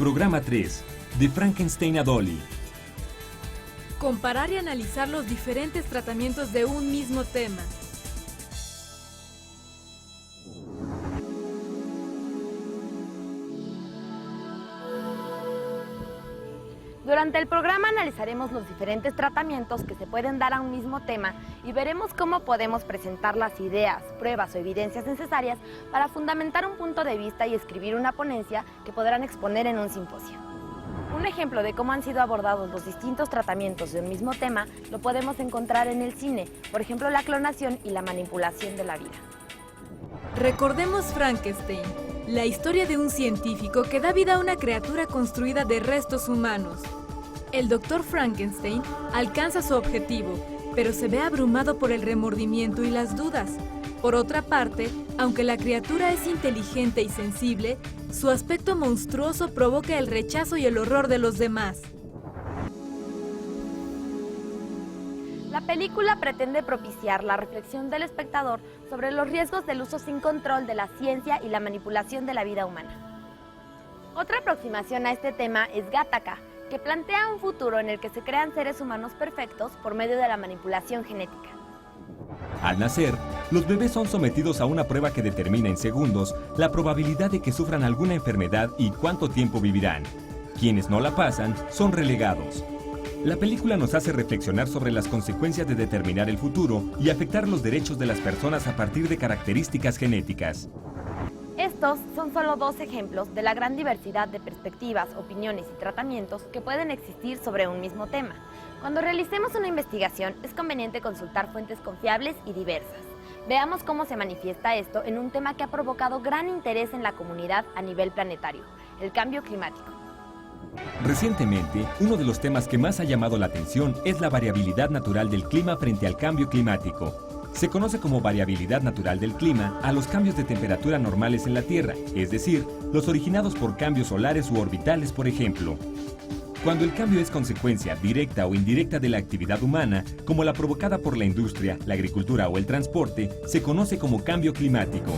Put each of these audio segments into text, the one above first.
Programa 3, de Frankenstein a Dolly. Comparar y analizar los diferentes tratamientos de un mismo tema. Durante el programa analizaremos los diferentes tratamientos que se pueden dar a un mismo tema y veremos cómo podemos presentar las ideas, pruebas o evidencias necesarias para fundamentar un punto de vista y escribir una ponencia que podrán exponer en un simposio. Un ejemplo de cómo han sido abordados los distintos tratamientos de un mismo tema lo podemos encontrar en el cine, por ejemplo la clonación y la manipulación de la vida. Recordemos Frankenstein, la historia de un científico que da vida a una criatura construida de restos humanos. El doctor Frankenstein alcanza su objetivo, pero se ve abrumado por el remordimiento y las dudas. Por otra parte, aunque la criatura es inteligente y sensible, su aspecto monstruoso provoca el rechazo y el horror de los demás. La película pretende propiciar la reflexión del espectador sobre los riesgos del uso sin control de la ciencia y la manipulación de la vida humana. Otra aproximación a este tema es Gattaca, que plantea un futuro en el que se crean seres humanos perfectos por medio de la manipulación genética. Al nacer, los bebés son sometidos a una prueba que determina en segundos la probabilidad de que sufran alguna enfermedad y cuánto tiempo vivirán. Quienes no la pasan son relegados. La película nos hace reflexionar sobre las consecuencias de determinar el futuro y afectar los derechos de las personas a partir de características genéticas. Estos son solo dos ejemplos de la gran diversidad de perspectivas, opiniones y tratamientos que pueden existir sobre un mismo tema. Cuando realicemos una investigación, es conveniente consultar fuentes confiables y diversas. Veamos cómo se manifiesta esto en un tema que ha provocado gran interés en la comunidad a nivel planetario, el cambio climático. Recientemente, uno de los temas que más ha llamado la atención es la variabilidad natural del clima frente al cambio climático. Se conoce como variabilidad natural del clima a los cambios de temperatura normales en la Tierra, es decir, los originados por cambios solares u orbitales, por ejemplo. Cuando el cambio es consecuencia directa o indirecta de la actividad humana, como la provocada por la industria, la agricultura o el transporte, se conoce como cambio climático.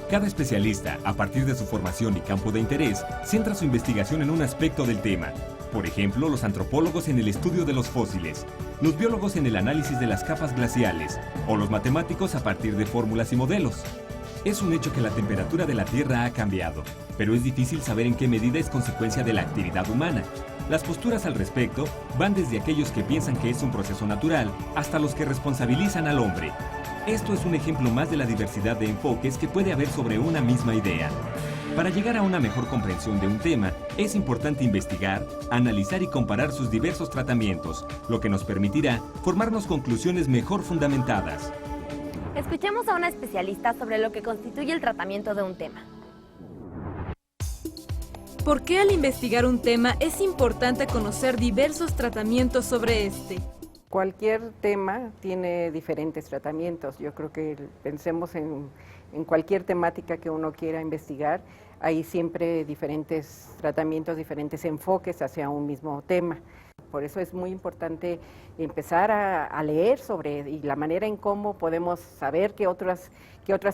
Cada especialista, a partir de su formación y campo de interés, centra su investigación en un aspecto del tema. Por ejemplo, los antropólogos en el estudio de los fósiles, los biólogos en el análisis de las capas glaciales, o los matemáticos a partir de fórmulas y modelos. Es un hecho que la temperatura de la Tierra ha cambiado, pero es difícil saber en qué medida es consecuencia de la actividad humana. Las posturas al respecto van desde aquellos que piensan que es un proceso natural hasta los que responsabilizan al hombre. Esto es un ejemplo más de la diversidad de enfoques que puede haber sobre una misma idea. Para llegar a una mejor comprensión de un tema, es importante investigar, analizar y comparar sus diversos tratamientos, lo que nos permitirá formarnos conclusiones mejor fundamentadas. Escuchemos a una especialista sobre lo que constituye el tratamiento de un tema. ¿Por qué al investigar un tema es importante conocer diversos tratamientos sobre este? Cualquier tema tiene diferentes tratamientos. Yo creo que pensemos en cualquier temática que uno quiera investigar, hay siempre diferentes tratamientos, diferentes enfoques hacia un mismo tema. Por eso es muy importante empezar a leer sobre y la manera en cómo podemos saber qué otras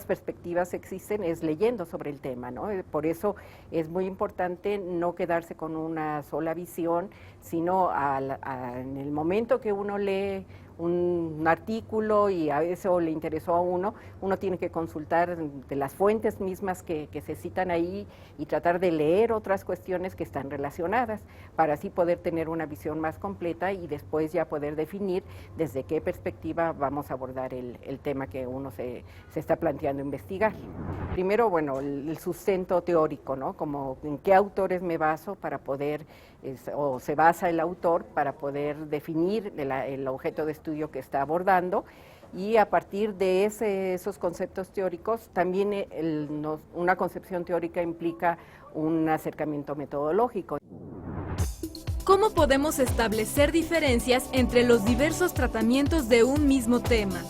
perspectivas existen es leyendo sobre el tema, ¿no? Por eso es muy importante no quedarse con una sola visión, sino en el momento que uno lee un artículo y a eso le interesó a uno tiene que consultar de las fuentes mismas que se citan ahí y tratar de leer otras cuestiones que están relacionadas para así poder tener una visión más completa y después ya poder definir desde qué perspectiva vamos a abordar el tema que uno se está planteando investigar. Primero, bueno, el sustento teórico, ¿no? Como en qué autores me baso para poder, o se basa el autor para poder definir el objeto de estudio que está abordando, y a partir de esos conceptos teóricos también una concepción teórica implica un acercamiento metodológico. ¿Cómo podemos establecer diferencias entre los diversos tratamientos de un mismo tema?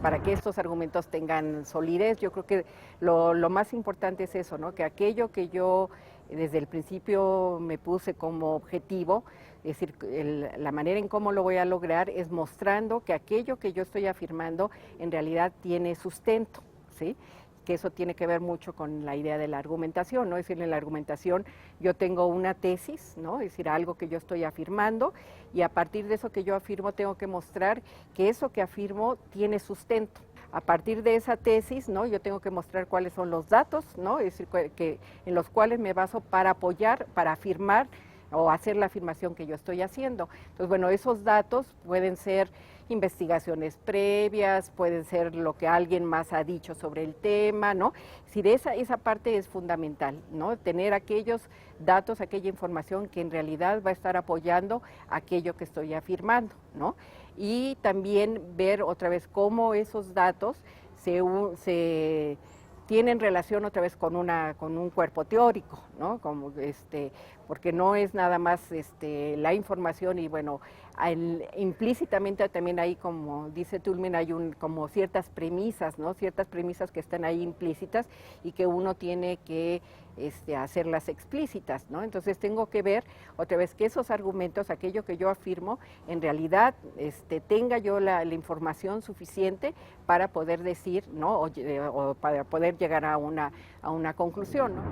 Para que estos argumentos tengan solidez, yo creo que lo más importante es eso, ¿no? Que aquello que yo desde el principio me puse como objetivo, es decir, la manera en cómo lo voy a lograr es mostrando que aquello que yo estoy afirmando en realidad tiene sustento, ¿sí? que eso tiene que ver mucho con la idea de la argumentación, ¿no? Es decir, en la argumentación yo tengo una tesis, ¿no? Es decir, algo que yo estoy afirmando, y a partir de eso que yo afirmo tengo que mostrar que eso que afirmo tiene sustento. A partir de esa tesis, ¿no? Yo tengo que mostrar cuáles son los datos, ¿no? Es decir, en los cuales me baso para apoyar, para afirmar o hacer la afirmación que yo estoy haciendo. Entonces, bueno, esos datos pueden ser investigaciones previas, pueden ser lo que alguien más ha dicho sobre el tema, ¿no? Es decir, esa parte es fundamental, ¿no? Tener aquellos datos, aquella información que en realidad va a estar apoyando aquello que estoy afirmando, ¿no? Y también ver otra vez cómo esos datos se tienen relación otra vez con un cuerpo teórico, ¿no? Como porque no es nada más la información, y bueno, implícitamente también hay, como dice Toulmin, hay como ciertas premisas, ¿no? Ciertas premisas que están ahí implícitas y que uno tiene que hacerlas explícitas, ¿no? Entonces tengo que ver otra vez que esos argumentos, aquello que yo afirmo, en realidad tenga yo la información suficiente para poder decir, ¿no? O para poder llegar a una conclusión, ¿no?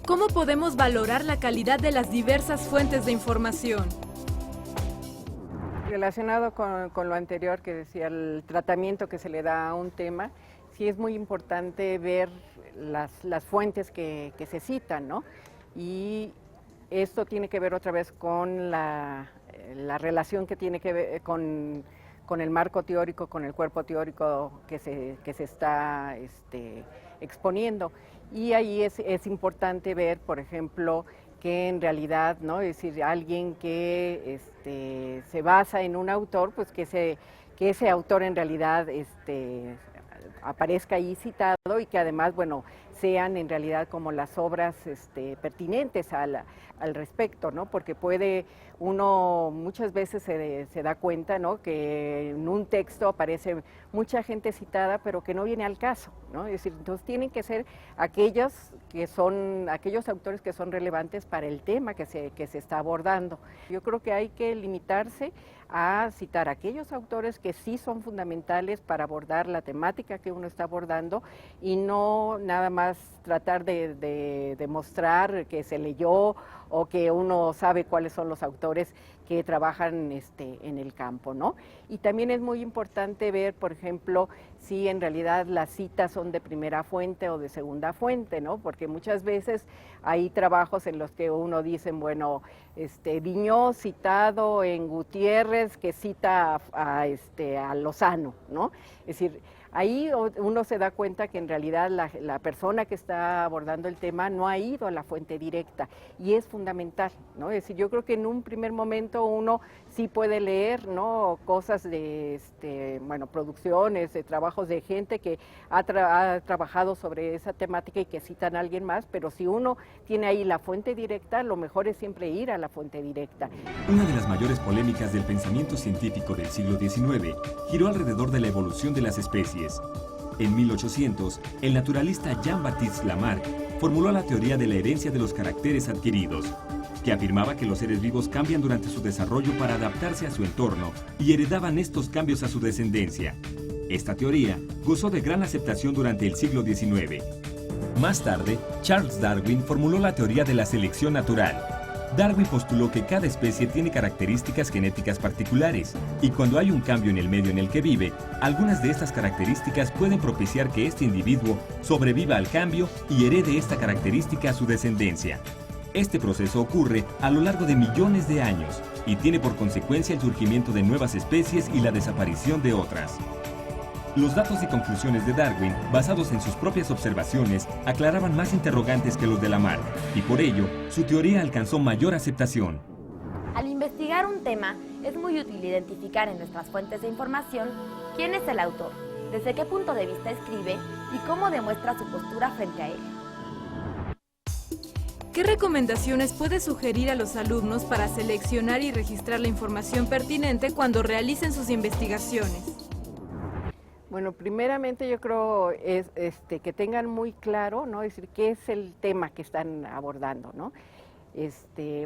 ¿Cómo podemos valorar la calidad de las diversas fuentes de información? Relacionado con lo anterior que decía, el tratamiento que se le da a un tema, sí es muy importante ver las fuentes que se citan, ¿no? Y esto tiene que ver otra vez con la relación que tiene que ver con el marco teórico, con el cuerpo teórico que se está exponiendo. Y ahí es importante ver, por ejemplo, que en realidad, ¿no? Es decir, alguien que se basa en un autor, pues que ese autor en realidad aparezca ahí citado, y que además, bueno, sean en realidad como las obras pertinentes al respecto, ¿no? Porque uno muchas veces se da cuenta, ¿no? Que en un texto aparece mucha gente citada, pero que no viene al caso, ¿no? Es decir, entonces tienen que ser aquellos autores que son relevantes para el tema que se está abordando. Yo creo que hay que limitarse a citar aquellos autores que sí son fundamentales para abordar la temática que uno está abordando, y no nada más tratar de demostrar que se leyó o que uno sabe cuáles son los autores que trabajan en el campo, ¿no? Y también es muy importante ver, por ejemplo, si en realidad las citas son de primera fuente o de segunda fuente, ¿no? Porque muchas veces hay trabajos en los que uno dice, bueno, Viñó citado en Gutiérrez, que cita a Lozano, ¿no? Es decir, ahí uno se da cuenta que en realidad la persona que está abordando el tema no ha ido a la fuente directa, y es fundamental, ¿no? Es decir, yo creo que en un primer momento uno sí puede leer, ¿no? Cosas de, producciones, de trabajos de gente que ha trabajado sobre esa temática y que citan a alguien más, pero si uno tiene ahí la fuente directa, lo mejor es siempre ir a la fuente directa. Una de las mayores polémicas del pensamiento científico del siglo XIX giró alrededor de la evolución de las especies. En 1800, el naturalista Jean-Baptiste Lamarck formuló la teoría de la herencia de los caracteres adquiridos, que afirmaba que los seres vivos cambian durante su desarrollo para adaptarse a su entorno y heredaban estos cambios a su descendencia. Esta teoría gozó de gran aceptación durante el siglo XIX. Más tarde, Charles Darwin formuló la teoría de la selección natural. Darwin postuló que cada especie tiene características genéticas particulares, y cuando hay un cambio en el medio en el que vive, algunas de estas características pueden propiciar que este individuo sobreviva al cambio y herede esta característica a su descendencia. Este proceso ocurre a lo largo de millones de años y tiene por consecuencia el surgimiento de nuevas especies y la desaparición de otras. Los datos y conclusiones de Darwin, basados en sus propias observaciones, aclaraban más interrogantes que los de Lamarck, y por ello, su teoría alcanzó mayor aceptación. Al investigar un tema, es muy útil identificar en nuestras fuentes de información quién es el autor, desde qué punto de vista escribe y cómo demuestra su postura frente a él. ¿Qué recomendaciones puede sugerir a los alumnos para seleccionar y registrar la información pertinente cuando realicen sus investigaciones? Bueno, primeramente yo creo es que tengan muy claro, ¿no? Es decir, qué es el tema que están abordando, ¿no?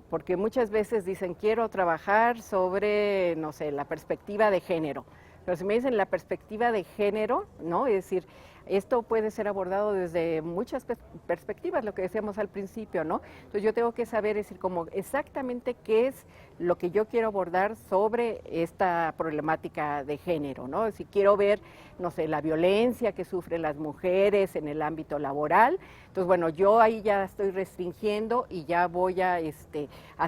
Porque muchas veces dicen, quiero trabajar sobre, no sé, la perspectiva de género. Pero si me dicen la perspectiva de género, ¿no? Es decir, Esto puede ser abordado desde muchas perspectivas, lo que decíamos al principio, ¿no? Entonces yo tengo que saber, decir, como exactamente qué es lo que yo quiero abordar sobre esta problemática de género, ¿no? Si quiero ver, no sé, la violencia que sufren las mujeres en el ámbito laboral, entonces bueno, yo ahí ya estoy restringiendo y ya voy a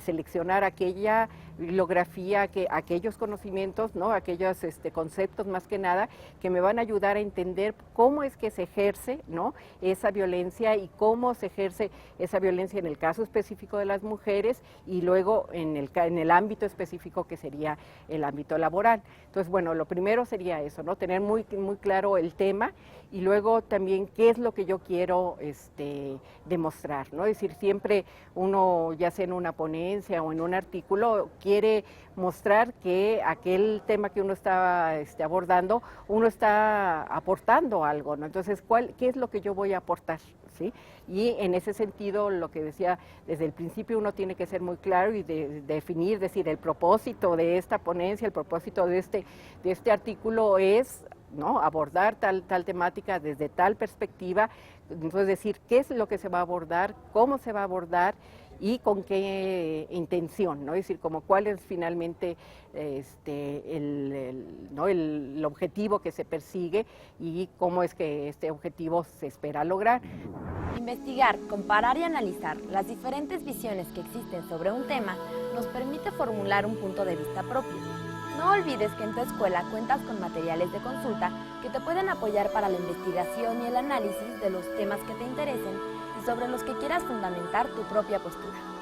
seleccionar aquella bibliografía, aquellos conocimientos, ¿no? Aquellos conceptos más que nada que me van a ayudar a entender cómo es que se ejerce, ¿no? Esa violencia y cómo se ejerce esa violencia en el caso específico de las mujeres y luego en el ámbito específico que sería el ámbito laboral. Entonces, bueno, lo primero sería eso, ¿no? Tener muy claro el tema y luego también qué es lo que yo quiero demostrar, ¿no? Es decir, siempre uno, ya sea en una ponencia o en un artículo, quiere mostrar que aquel tema que uno está abordando, uno está aportando algo, ¿no? Entonces, ¿qué es lo que yo voy a aportar? ¿Sí? Y en ese sentido, lo que decía, desde el principio uno tiene que ser muy claro y definir, decir, el propósito de esta ponencia, el propósito de este artículo es, ¿no?, abordar tal temática desde tal perspectiva, entonces decir qué es lo que se va a abordar, cómo se va a abordar y con qué intención, ¿no? Es decir, como cuál es finalmente el objetivo que se persigue y cómo es que este objetivo se espera lograr. Investigar, comparar y analizar las diferentes visiones que existen sobre un tema nos permite formular un punto de vista propio. No olvides que en tu escuela cuentas con materiales de consulta que te pueden apoyar para la investigación y el análisis de los temas que te interesen y sobre los que quieras fundamentar tu propia postura.